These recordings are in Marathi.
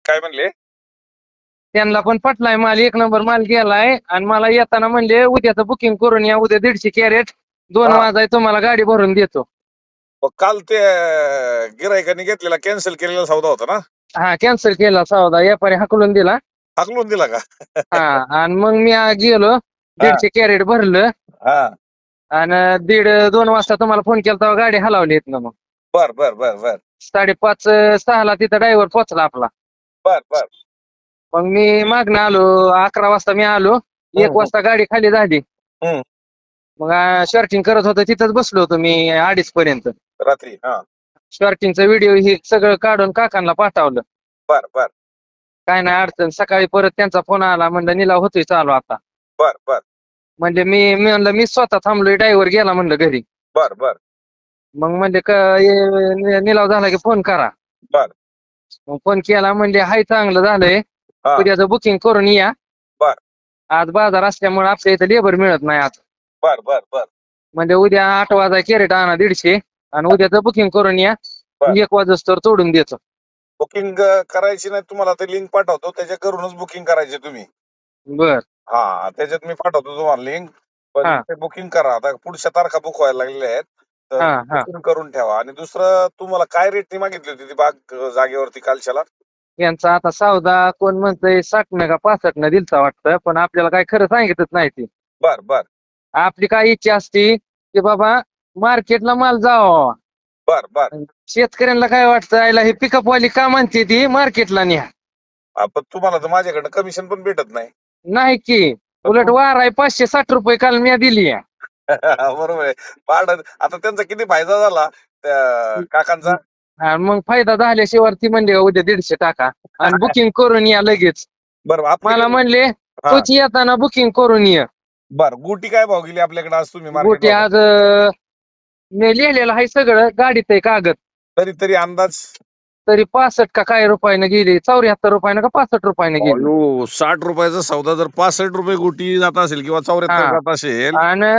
काय म्हणले? त्यांना पण पटलाय माल, एक नंबर माल गेलाय. आणि मला येताना म्हणले उद्याचं बुकिंग करून या, उद्या 150 कॅरेट 2 हा. वाजाय तुम्हाला गाडी भरून देतो. मग काल ते गिरायकांनी घेतलेला कॅन्सल केलेला सौदा होता ना? हा, कॅन्सल केला सौदा, व्यापारी हाकलून दिला. हाकलून दिला का? हा, आणि मग मी गेलो, हा. 150 कॅरेट भरलं. हा. आणि 1:30-2 वाजता तुम्हाला फोन केला तेव्हा गाडी हलावली इथनं. मग बर बर बर बर 5:30-6ला तिथं ड्रायव्हर पोहोचला आपला. बर बर. मग मी मागणं आलो, 11 वाजता मी आलो, 1 वाजता गाडी खाली झाली. हम्म. मग शॉर्टिंग करत होतो, तिथंच बसलो होतो मी 2:30 पर्यंत. रात्री. हा. शॉर्टिंगचा व्हिडिओ हे सगळं काढून काकांना पाठवलं. बर बर काय नाही अडचण. सकाळी परत त्यांचा फोन आला, म्हणलं निलाव होतोय चालू आता. बर बर म्हणजे मी म्हणलं मी स्वतः थांबलोय, ड्रायव्हर गेला म्हणलं घरी. बर बर मग म्हणजे निलाव झाला की फोन करा. बर. मग फोन केला, म्हणजे हाय चांगलं झालंय, हा. उद्याचं बुकिंग करून या. बर. आज बाजार असल्यामुळे आपल्या इथं लेबर मिळत नाही आज. बर बर बर म्हणजे उद्या 8 वाजा कॅरेट आणा 150, आणि उद्याचं बुकिंग करून या. बर. 1 वाजता तोडून द्यायचं. बुकिंग करायची नाही, तुम्हाला ते लिंक पाठवतो, त्याच्याकरूनच बुकिंग करायची तुम्ही. बर. हा, त्याच्यात मी पाठवतो तुम्हाला लिंक. पण हा. ते बुकिंग करा, आता पुढच्या तारखा बुक व्हायला लागलेल्या आहेत, तर हा. हा. बुकिंग करून ठेवा. आणि दुसरं, तुम्हाला काय रेटनी मागितली होती ती बाग जागेवरती कालच्याला? यांचा आता सौदा कोण म्हणतंय 60 का 65 दिलता वाटतं, पण आपल्याला काय खरं सांगितलंच नाही ती. बर बर आपली काय इच्छा असती की बाबा मार्केटला माल जावा. बर बर. शेतकऱ्यांना काय वाटतं, आयला हे पिकअपवाली का म्हणते ती मार्केटला न्या. पण तुम्हाला तर माझ्याकडे कमिशन पण भेटत नाही. नाही की, उलट वार आहे 560 रुपये काल मी दिली. बरोबर आहे. आता त्यांचा किती फायदा झाला त्या काकांचा? हा, मग फायदा झाल्याशिवाय ती म्हणली उद्या 150 टाका आणि बुकिंग करून या लगेच. बरं, मला म्हणले हा. तूच येताना बुकिंग करून ये. बर, गुटी काय भाव गेली आपल्याकडे आज तुम्ही गोटी मार्केटला? आज मी लिहिलेलं आहे सगळं, गाडीत आहे कागद. तरी अंदाज? तरी 65 का काय रुपयानं गेली, 74 रुपयानं का 65 रुपयानं गेली. अयो, 60 रुपयाचा सौदा जर 65 रुपये गुटी जात असेल किंवा 74 हा. जात असेल. आणि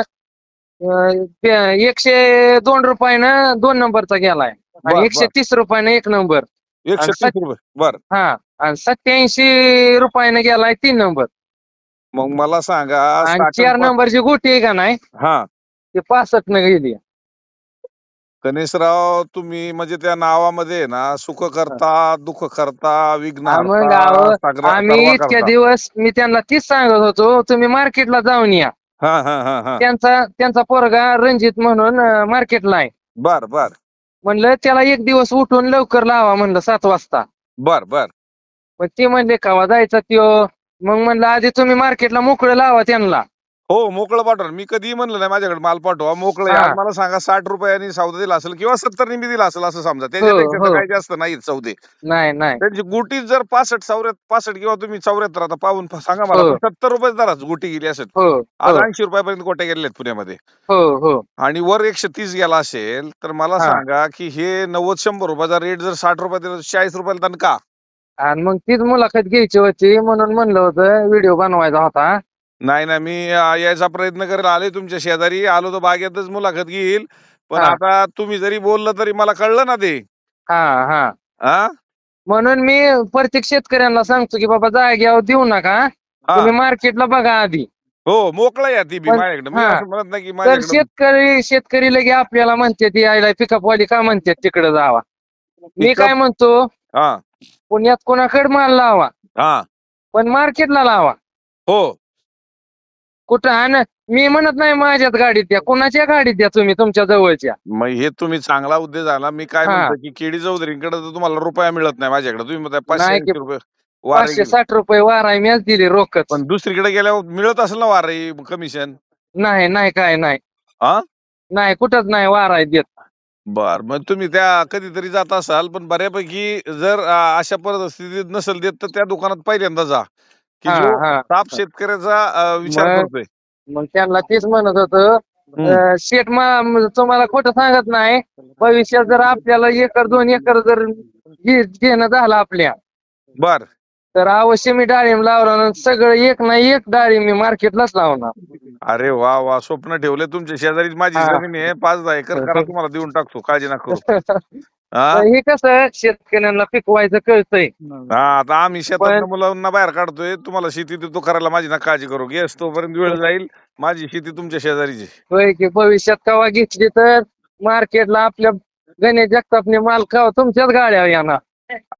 102 रुपयानं 2 नंबरचा गेलाय, आणि बर, 130 रुपयानं 1 नंबर. 130 रुपये. बर. हा, आणि 87 रुपयानं गेलाय 3 नंबर. मग मला सांगा, आणि 4 नंबरची गोटी आहे का नाही, हा, ती 65 न गेली. गणेशराव, तुम्ही म्हणजे त्या नावामध्ये ना सुख करता, दुःख करता, विघ्न मग हरता, आम्ही सर्व इतक्या करता. दिवस मी त्यांना तीच सांगत होतो, तुम्ही मार्केटला जाऊन या. हा हा हा हा. त्यांचा पोरगा रणजित म्हणून मार्केटला आहे. बर बर म्हणलं त्याला एक दिवस उठून लवकर लावा म्हणलं 7 वाजता. बर बर मग ते म्हणले कवा जायचा त्यो. मग म्हणलं आधी तुम्ही मार्केटला मोकळं लावा त्यांना. हो, मोकळं पाठवा. मी कधीही म्हणलं नाही माझ्याकडे माल पाठवा, मोकळं. हा. आज मला सांगा, 60 रुपयांनी सौदा दिला असेल किंवा 70 बी दिला असेल असं समजा, हो, त्याच्यापेक्षा तर हो. काही जास्त नाहीत सौदे. नाही नाही. त्यांची गुटी जर 65 किंवा तुम्ही 74 आता पाहून सांगा मला, हो. पण 70 रुपये दराच गुटी गेली असेल. हो आज हो 80 रुपयापर्यंत गोट्या गेलेल्या आहेत पुण्यामध्ये. हो हो. आणि वर 130 गेला असेल, तर मला हा. सांगा की हे 90-100 रुपयाचा रेट जर 60 रुपये दिला, 40 रुपयाला दणका. आणि मग तीच मुलाखत घ्यायची होती म्हणून म्हणलं होतं, व्हिडिओ बनवायचा होता. नाही मी यायचा प्रयत्न करेल. आले तुमच्या शेजारी, आलो तर बागेतच मुलाखत घेईल. पण हा. आता तुम्ही जरी बोललं तरी मला कळलं ना ते. हा हा. हा म्हणून मी प्रत्येक शेतकऱ्यांना सांगतो की बाबा जाग्यावर देऊ नका, हा. तुम्ही मार्केटला बघा आधी. हो, मोकळं या ती बी पण माझ्याकडे. मी हा. असं म्हणत नाही की तर माझ्याकडे. शेतकरी लगे आपल्याला म्हणते ती आयला पिकअपवाली का म्हणते तिकडे जावा. मी Pickup? काय म्हणतो, हा पुण्यात कोणाकडे माल लावा, हा. पण मार्केटला लावा. हो, कुठं आणि मी म्हणत नाही माझ्याच गाडीत द्या, कोणाच्या गाडीत द्या तुम्ही तुमच्या जवळच्या. मग हे तुम्ही चांगला उद्योग झाला. मी काय हा. म्हणतो की केडी चौधरीकडे तर तुम्हाला रुपया मिळत नाही, माझ्याकडे तुम्ही म्हणताय नाही की 580 रुपये वारे गेले. 560 रुपये वाराय मीच दिली रोकच. पण दुसरीकडे गेल्यावर मिळत असेल ना वारे कमिशन? नाही नाही काय नाही. हा. नाही कुठंच नाही वाराय देत. बर, मग तुम्ही त्या कधीतरी जात असाल, पण बऱ्यापैकी जर अशा परिस्थितीत नसेल देत, तर त्या दुकानात पहिल्यांदा जा की हा जो हा. ताप शेतकऱ्याचा विचार मग करतोय. मग त्यांना तेच म्हणत होतं, शेठ तुम्हाला खोटं सांगत नाही, भविष्यात जर आपल्याला 1-2 एकर जर घेणं झालं आपल्या, बर, तर अवश्य मी डाळिंब लावणार. सगळं एक ना एक डाळिंब मी मार्केटलाच लावणार. अरे वा वा, स्वप्न ठेवले. तुमच्या शेजारीच माझी हा. जमीन आहे, 5-10 एकर करा, तुम्हाला देऊन टाकतो, काळजी नका करू. हा तर हे कसं शेतकऱ्यांना पिकवायचं कळतंय हा आता आम्ही शेतात पण मुलांना बाहेर काढतोय, तुम्हाला शेती देतो करायला, माझी ना काळजी करू. गॅस तोपर्यंत वेळ जाईल, माझी शेती तुमच्या शेजारीची. होय की भविष्यात कवा घेतली तर मार्केटला आपल्या गणेश जगतापने माल खावा तुमच्याच गाड्या येणार.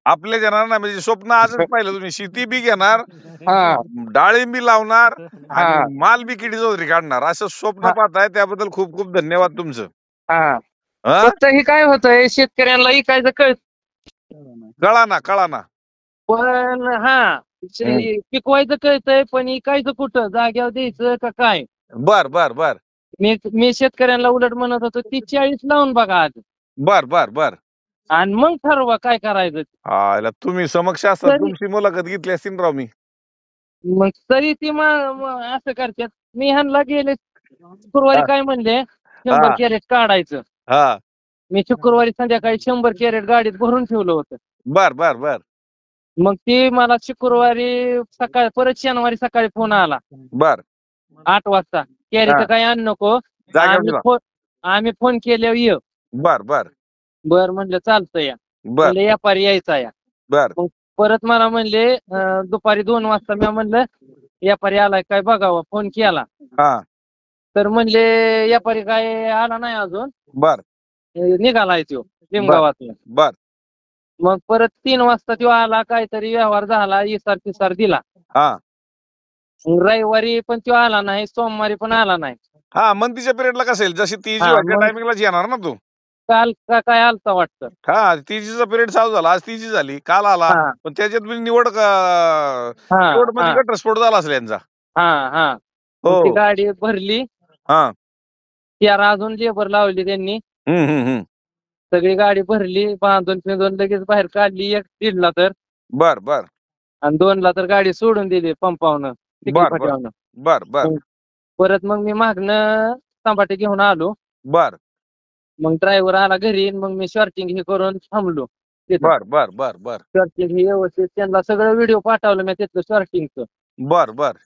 आपले घेणार ना, म्हणजे स्वप्न आजच पाहिलं तुम्ही. शेती बी घेणार, हा डाळिंबी लावणार आणि हा माल बी किडी चौधरी काढणार, असं स्वप्न हा पाहताय. त्याबद्दल खूप खूप धन्यवाद तुमचं. हा हा फक्त हे काय होतंय शेतकऱ्यांना इकायचं कळत कळा ना. पण हा पिकवायचं कळतंय पण इकायचं कुठं जाग्यावर द्यायचं का काय. बर बर बर मी शेतकऱ्यांना उलट म्हणत होतो 30-40 लावून बघा आज बर बर बर आणि मग ठरवा काय करायचं. आयला तुम्ही समक्ष असतात, तरी तुमची मुलाखत घेतली असती ना राव मी. मग तरी ती असं करतात. मी ह्यांना गेले शुक्रवारी हा काय म्हणले 100 हा कॅरेट काढायचं. हा. मी शुक्रवारी संध्याकाळी 100 कॅरेट गाडीत भरून ठेवलं होतं. बर बर बर मग ती मला शुक्रवारी सकाळी परत शनिवारी सकाळी फोन आला बर 8 वाजता. कॅरेट हा काही आणू नको, जाग्यावर आम्ही दिला. फोन आम्ही फोन केल्यावर ये. बर बर बर म्हणलं चालतं या. बर म्हणलं व्यापारी यायचा या. बर मग परत मला म्हणले दुपारी 2 वाजता मी म्हणलं व्यापारी आलाय काय बघावं. फोन केला हा तर म्हणले व्यापारी काय आला नाही अजून, बर निघालाय तो बर लिमगावातला. बर मग परत 3 वाजता तो आला, काहीतरी व्यवहार झाला, इसार पिसार दिला. हा मग रविवारी पण तो आला नाही, सोमवारी पण आला नाही. हा मंदीच्या पिरियडला कसं येईल, जशी तीजी हा व्हायच्या मग टायमिंगलाच येणार ना तू. काल का काय आलता वाटतं. हा तीजीचा पिरियड चालू झाला, आज तीजी झाली, काल आला. हा पण त्याच्यात बी निवड हा निवड मध्ये हा घटस्फोट झाला असेल यांचा. हा हा मग ती हो गाडी भरली. हा 13 अजून लेबर लावली त्यांनी. हम्म. सगळी गाडी भरली, बांधून फिंदून लगेच बाहेर काढली. 1 दीडला तर बर बर आणि 2ला तर गाडी सोडून दिली पंपावनं, चिखली बर बर फाट्यावनं. बर मग परत मग मी मागणं तांबाटे घेऊन आलो. बर मग ड्रायव्हर आला घरी आणि मग मी शॉर्टिंग हे करून थांबलो तिथं. बर बर बर बर शॉर्टिंग हे व्यवस्थित त्यांना सगळं व्हिडिओ पाठवलं मी तिथलं शॉर्टिंगचं. बर बर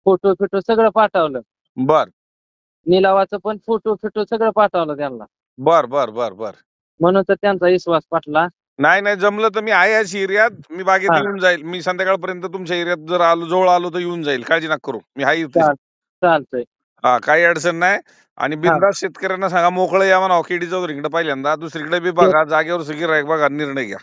फोटो फिटो सगळं पाठवलं. बर निलावाचं पण फोटो फिटो सगळं पाठवलं त्यांना. बर बर बर बर म्हणून तर त्यांचा विश्वास पटला. नाही नाही, जमलं तर मी आहे याच एरियात, मी बागेत हा येऊन जाईल. मी संध्याकाळपर्यंत तुमच्या एरियात जर आलो, जवळ आलो तर येऊन जाईल. काळजी नका करू, मी आहे इथेच. चाल चालतंय. हा काही अडचण नाही. आणि हा बिनधास्त शेतकऱ्यांना सांगा मोकळं या म्हणा, केडी चौधरीकडे पहिल्यांदा. दुसरीकडे बी बघा, जागेवर गिऱ्हाईक बघा, निर्णय घ्या.